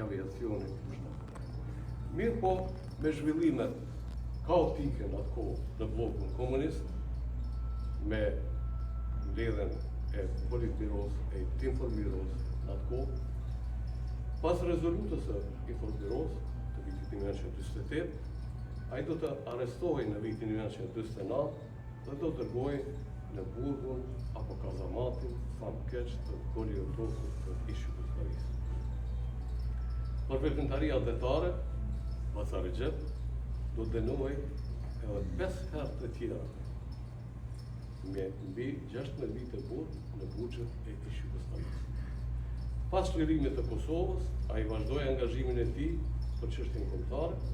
i aviacionit. Mirë po, me zhvillimet kaotike në atë kohë në blokun komunist, me mbledhjen e Politbiros e Informbiros në atë kohë, pas rezolutës e Informbiros të vitit 1948, ai do të arrestohej në vitin 1949 dhe do të dërgohej në Burgun apo kazamatin Famkeq të Goliotokut të ish Jugosllavisë. Për veprimtaria detare, Basar Recep do të dënohej edhe 5 herë të tjera me mbi 16 vite burg në burgjet e ish Jugosllavisë. Pas çlirimit të Kosovës, ai vazhdoi angazhimin e tij për çështjen kombëtare,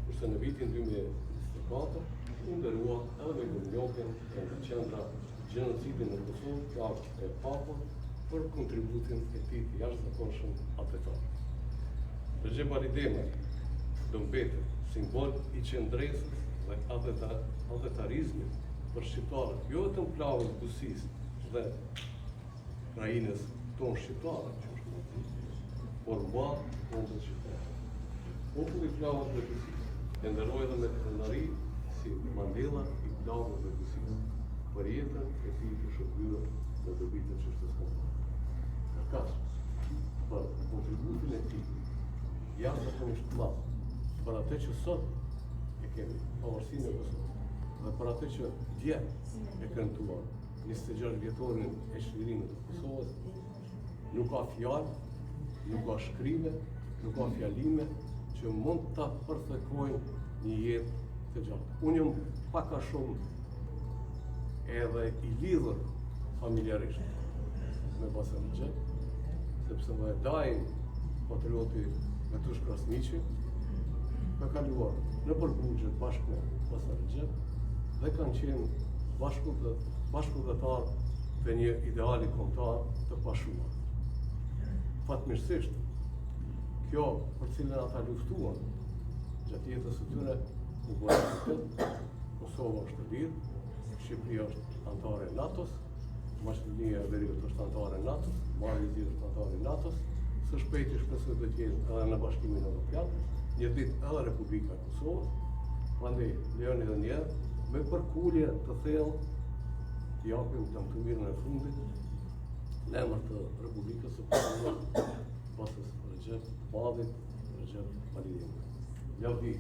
kurse në vitin 2024 u ndërua edhe me gërmjokjen e në qendra gjenocidin në Kosovë, Flak e Papo, për kontributin e tij të jashtëzakonshëm atetar. Recep Ali Demaj do mbetet simbol i qendresës dhe atetarizmit për shqiptarët, jo vetëm plavës buzësisë dhe krajinës tonë shqiptare, por mba tonë shqiptare. Populli i plavës dhe buzësisë e ndërroi edhe me krenari si Mandela i plavës dhe buzësisë për jetën e tij të shkëmbyer në dobitë të çështës kombëtare. Kërkas për kontributin e tij jashtëzakonisht të madh për atë që sot e kemi pavarësinë e Kosovës dhe për atë që dje e këndtuar 26 vjetorin e çlirimit të Kosovës, nuk ka fjalë, nuk ka shkrive, nuk ka fjalime që mund ta përthekojnë një jetë të gjatë. Unë jam pak a shumë edhe i lidhur familjarisht me Basar Recep, sepse më e daj patrioti Vetush Krasniqi ka kaluar në përburgjet bashkë me Basar Recep dhe kanë qenë bashkëdhetar të një ideali kombëtar të pashuar. Fatmirësisht, kjo për cilën ata luftuan gjatë jetës së tyre u bë realitet. Kosova është e lirë, Shqipëria është antare e NATO-s, Maqedonia e Veriut është antare e NATO-s, Mali i Lirë është antare e NATO-s, së shpejti shpresoj të jetë edhe në Bashkimin Evropian, një ditë edhe Republika e Kosovës. Prandaj lejoni edhe një herë me përkulje të thellë t'i japim dëmtimin e fundit në emër të Republikës së Kosovës, Basar Recep, Madit Recep Ali Demaj. Lavdi.